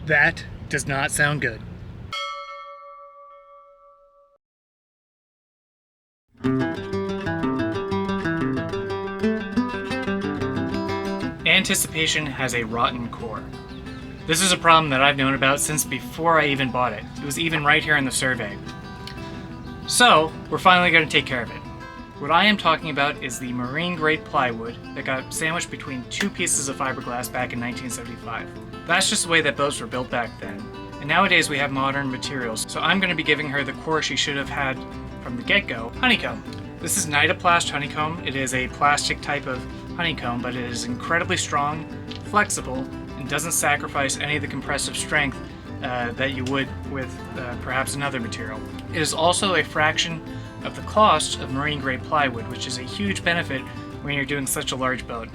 That does not sound good. Anticipation has a rotten core. This is a problem that I've known about since before I even bought it. It was even right here in the survey. So, we're finally going to take care of it. What I am talking about is the marine grade plywood that got sandwiched between two pieces of fiberglass back in 1975. That's just the way that boats were built back then. And nowadays we have modern materials, so I'm going to be giving her the core she should have had from the get-go, Honeycomb. This is NidaPlast Honeycomb. It is a plastic type of honeycomb, but it is incredibly strong, flexible, and doesn't sacrifice any of the compressive strength that you would with perhaps another material. It is also a fraction of the cost of marine grade plywood, which is a huge benefit when you're doing such a large boat.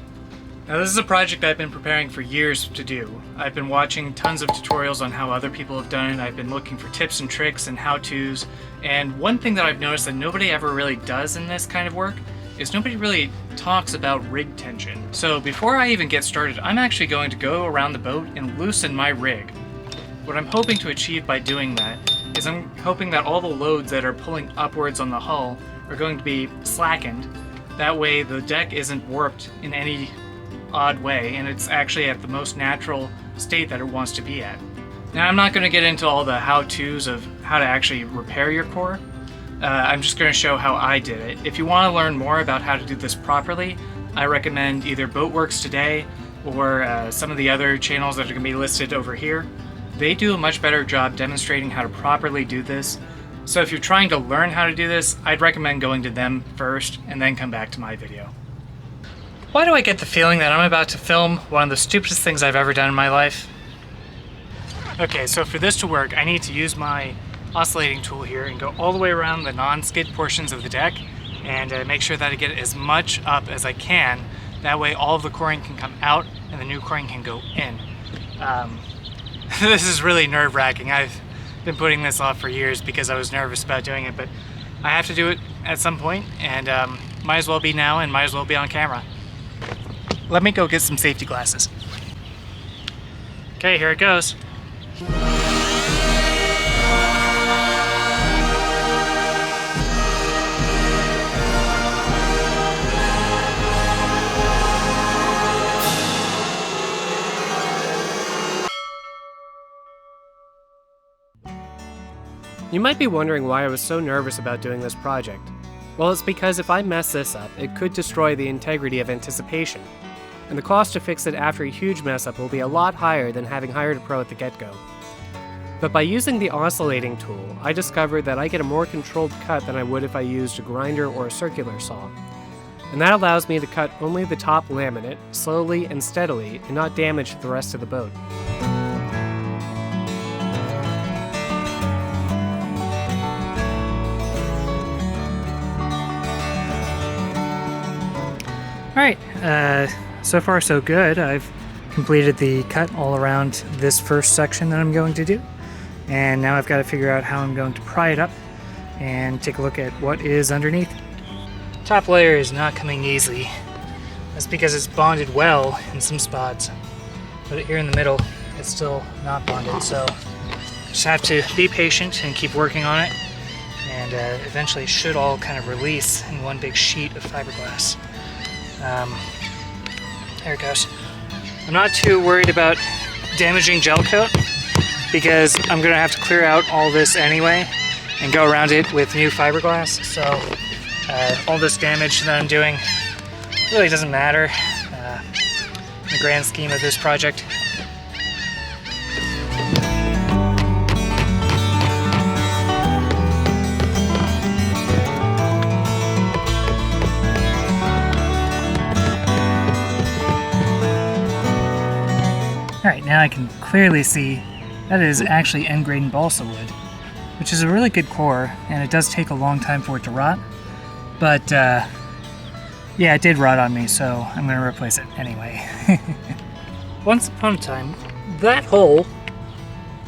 Now this is a project I've been preparing for years to do. I've been watching tons of tutorials on how other people have done it. I've been looking for tips and tricks and how-tos, and one thing that I've noticed that nobody ever really does in this kind of work is nobody really talks about rig tension. So before I even get started, I'm actually going to go around the boat and loosen my rig. What I'm hoping to achieve by doing that is I'm hoping that all the loads that are pulling upwards on the hull are going to be slackened. That way the deck isn't warped in any odd way, and it's actually at the most natural state that it wants to be at. Now I'm not going to get into all the how-tos of how to actually repair your core. I'm just going to show how I did it. If you want to learn more about how to do this properly, I recommend either Boatworks Today or some of the other channels that are going to be listed over here. They do a much better job demonstrating how to properly do this. So if you're trying to learn how to do this, I'd recommend going to them first and then come back to my video. Why do I get the feeling that I'm about to film one of the stupidest things I've ever done in my life? Okay, so for this to work, I need to use my oscillating tool here and go all the way around the non-skid portions of the deck and make sure that I get as much up as I can. That way all of the coring can come out and the new coring can go in. This is really nerve-wracking. I've been putting this off for years because I was nervous about doing it, but I have to do it at some point, and might as well be now and might as well be on camera. Let me go get some safety glasses. Okay, here it goes. You might be wondering why I was so nervous about doing this project. Well, it's because if I mess this up, it could destroy the integrity of Anticipation, and the cost to fix it after a huge mess up will be a lot higher than having hired a pro at the get-go. But by using the oscillating tool, I discovered that I get a more controlled cut than I would if I used a grinder or a circular saw. And that allows me to cut only the top laminate, slowly and steadily, and not damage the rest of the boat. Alright, so far so good. I've completed the cut all around this first section that I'm going to do. And now I've got to figure out how I'm going to pry it up and take a look at what is underneath. Top layer is not coming easily. That's because it's bonded well in some spots. But here in the middle, it's still not bonded, so just have to be patient and keep working on it. And eventually it should all kind of release in one big sheet of fiberglass. There it goes. I'm not too worried about damaging gel coat because I'm going to have to clear out all this anyway and go around it with new fiberglass. So all this damage that I'm doing really doesn't matter in the grand scheme of this project. Alright, now I can clearly see that it is actually end-grain balsa wood, which is a really good core, and it does take a long time for it to rot. But, yeah, it did rot on me, so I'm going to replace it anyway. Once upon a time, that hole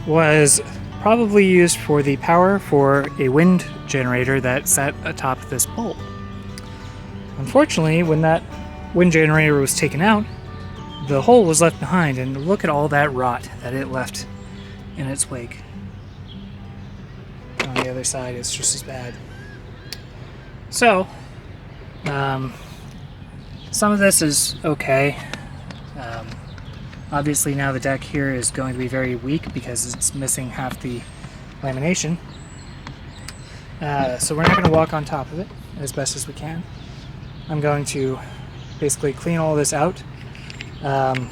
was probably used for the power for a wind generator that sat atop this pole. Unfortunately, when that wind generator was taken out, the hole was left behind, and look at all that rot that it left in its wake. On the other side, it's just as bad. So, some of this is okay. Obviously now the deck here is going to be very weak because it's missing half the lamination. So we're not going to walk on top of it as best as we can. I'm going to basically clean all this out. And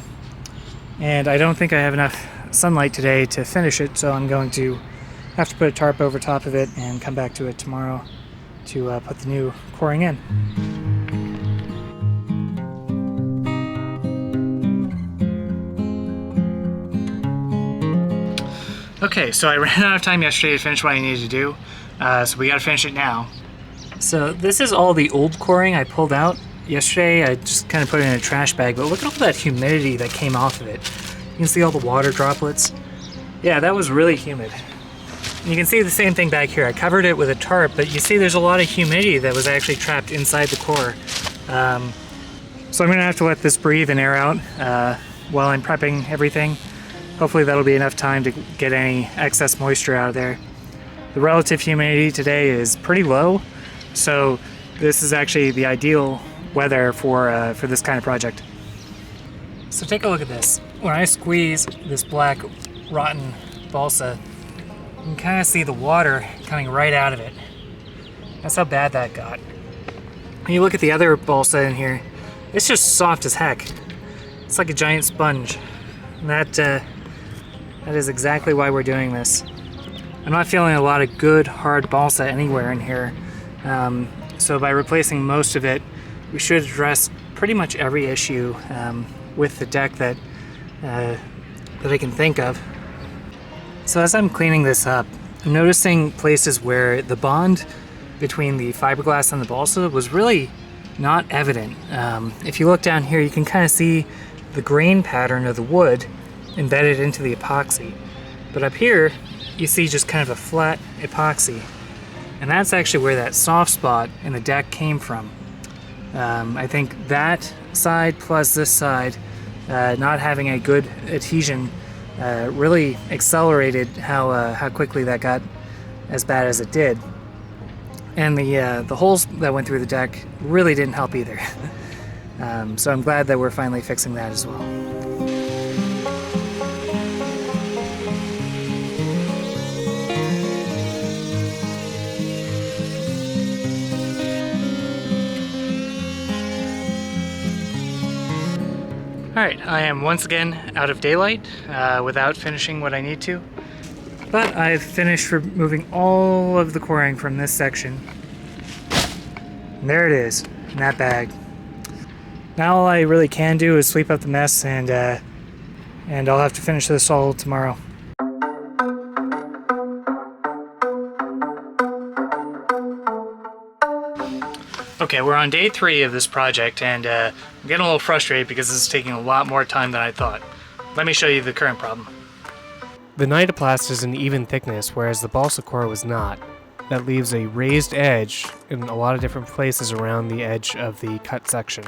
I don't think I have enough sunlight today to finish it, so I'm going to have to put a tarp over top of it and come back to it tomorrow to put the new coring in. Okay, so I ran out of time yesterday to finish what I needed to do, so we gotta finish it now. So this is all the old coring I pulled out yesterday. I just kind of put it in a trash bag, but look at all that humidity that came off of it. You can see all the water droplets. Yeah, that was really humid. And you can see the same thing back here. I covered it with a tarp, but you see there's a lot of humidity that was actually trapped inside the core. So I'm gonna have to let this breathe and air out while I'm prepping everything. Hopefully that'll be enough time to get any excess moisture out of there. The relative humidity today is pretty low, so this is actually the ideal weather for this kind of project. So take a look at this. When I squeeze this black rotten balsa, you can kind of see the water coming right out of it. That's how bad that got. When you look at the other balsa in here, it's just soft as heck. It's like a giant sponge. And that is exactly why we're doing this. I'm not feeling a lot of good hard balsa anywhere in here. So by replacing most of it, we should address pretty much every issue with the deck that I can think of. So as I'm cleaning this up, I'm noticing places where the bond between the fiberglass and the balsa was really not evident. If you look down here, you can kind of see the grain pattern of the wood embedded into the epoxy. But up here, you see just kind of a flat epoxy. And that's actually where that soft spot in the deck came from. I think that side plus this side not having a good adhesion really accelerated how quickly that got as bad as it did. And the holes that went through the deck really didn't help either. So I'm glad that we're finally fixing that as well. Alright, I am once again out of daylight without finishing what I need to. But I've finished removing all of the coring from this section. And there it is, in that bag. Now all I really can do is sweep up the mess, and I'll have to finish this all tomorrow. Okay, we're on day 3 of this project, and I'm getting a little frustrated because this is taking a lot more time than I thought. Let me show you the current problem. The NidaPlast is an even thickness, whereas the balsa core was not. That leaves a raised edge in a lot of different places around the edge of the cut section.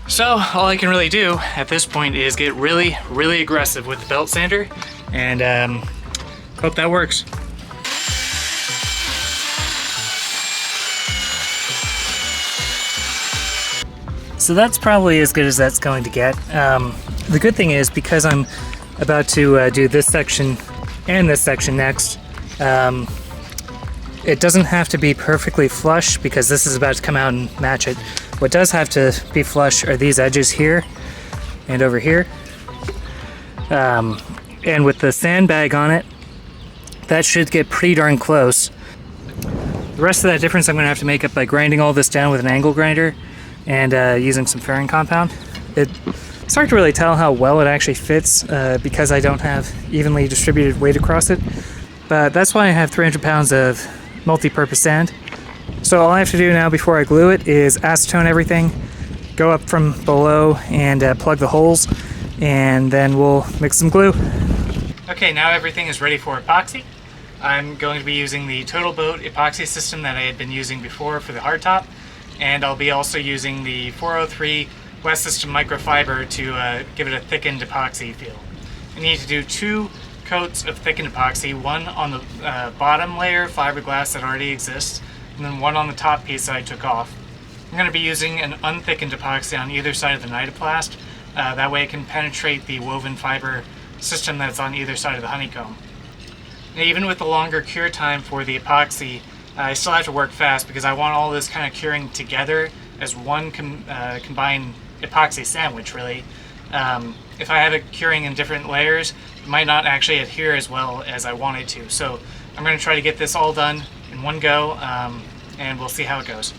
So all I can really do at this point is get really, really aggressive with the belt sander, and hope that works. So that's probably as good as that's going to get. The good thing is, because I'm about to do this section and this section next, it doesn't have to be perfectly flush because this is about to come out and match it. What does have to be flush are these edges here and over here. And with the sandbag on it, that should get pretty darn close. The rest of that difference I'm going to have to make up by grinding all this down with an angle grinder and using some fairing compound. It's hard to really tell how well it actually fits because I don't have evenly distributed weight across it, but that's why I have 300 pounds of multi-purpose sand. So all I have to do now before I glue it is acetone everything, go up from below and plug the holes, and then we'll mix some glue. Okay, now everything is ready for epoxy. I'm going to be using the Total Boat epoxy system that I had been using before for the hardtop, and I'll be also using the 403 West System microfiber to give it a thickened epoxy feel. I need to do 2 coats of thickened epoxy, one on the bottom layer fiberglass that already exists, and then one on the top piece that I took off. I'm going to be using an unthickened epoxy on either side of the NidaPlast. That way it can penetrate the woven fiber system that's on either side of the honeycomb. Now, even with the longer cure time for the epoxy, I still have to work fast because I want all this kind of curing together as one combined epoxy sandwich, really. If I have it curing in different layers, it might not actually adhere as well as I wanted to. So I'm going to try to get this all done in one go, and we'll see how it goes.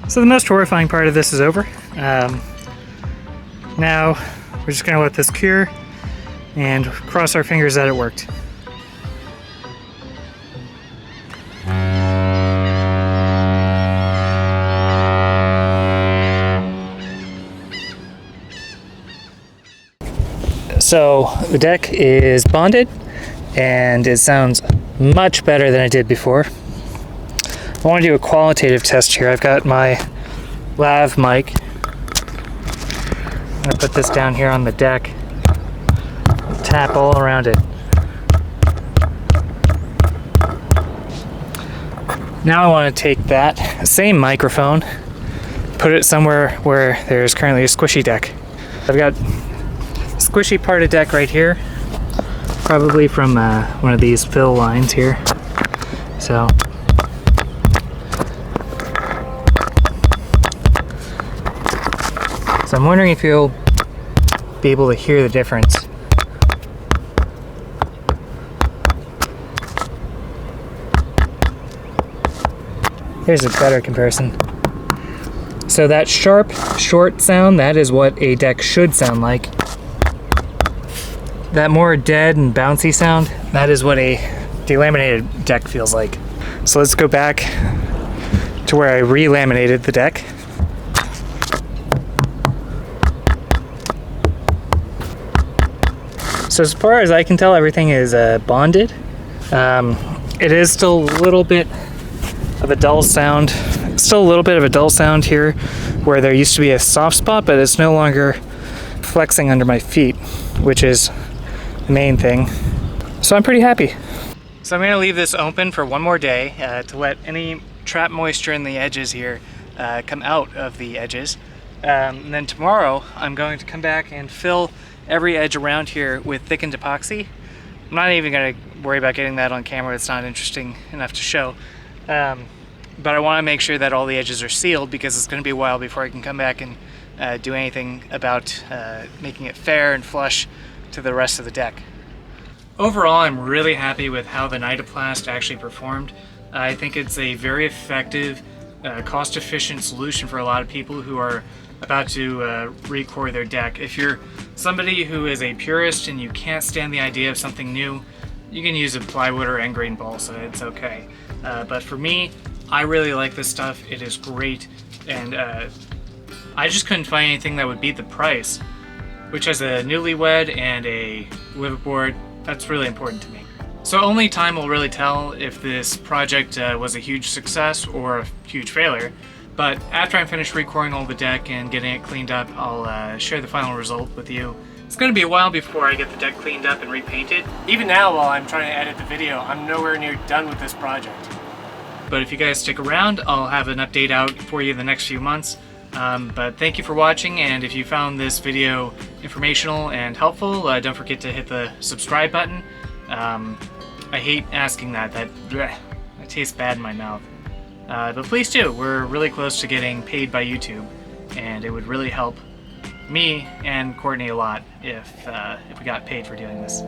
So the most horrifying part of this is over. Now we're just going to let this cure and cross our fingers that it worked. So the deck is bonded and it sounds much better than it did before. I want to do a qualitative test here. I've got my lav mic. I'm going to put this down here on the deck. Tap all around it. Now I want to take that same microphone, put it somewhere where there's currently a squishy deck. I've got a squishy part of deck right here, probably from one of these fill lines here. So I'm wondering if you'll be able to hear the difference. Here's a better comparison. So that sharp, short sound, that is what a deck should sound like. That more dead and bouncy sound, that is what a delaminated deck feels like. So let's go back to where I re-laminated the deck. So as far as I can tell, everything is bonded. It is still a little bit of a dull sound. Still a little bit of a dull sound here where there used to be a soft spot, but it's no longer flexing under my feet, which is the main thing. So I'm pretty happy. So I'm going to leave this open for one more day to let any trapped moisture in the edges here come out of the edges. And then tomorrow I'm going to come back and fill every edge around here with thickened epoxy. I'm not even going to worry about getting that on camera. It's not interesting enough to show. But I want to make sure that all the edges are sealed because it's going to be a while before I can come back and do anything about making it fair and flush to the rest of the deck. Overall, I'm really happy with how the NidaPlast actually performed. I think it's a very effective, cost-efficient solution for a lot of people who are about to recore their deck. If you're somebody who is a purist and you can't stand the idea of something new, you can use a plywood or end grain balsa, it's okay. But for me, I really like this stuff. It is great, and I just couldn't find anything that would beat the price, which has a newlywed and a liveaboard. That's really important to me. So only time will really tell if this project was a huge success or a huge failure. But after I'm finished recoring all the deck and getting it cleaned up, I'll share the final result with you It's going to be a while before I get the deck cleaned up and repainted. Even now, while I'm trying to edit the video, I'm nowhere near done with this project. But if you guys stick around, I'll have an update out for you in the next few months. But thank you for watching, and if you found this video informational and helpful, don't forget to hit the subscribe button. I hate asking that. That tastes bad in my mouth. But please do. We're really close to getting paid by YouTube, and it would really help me and Courtney a lot if we got paid for doing this.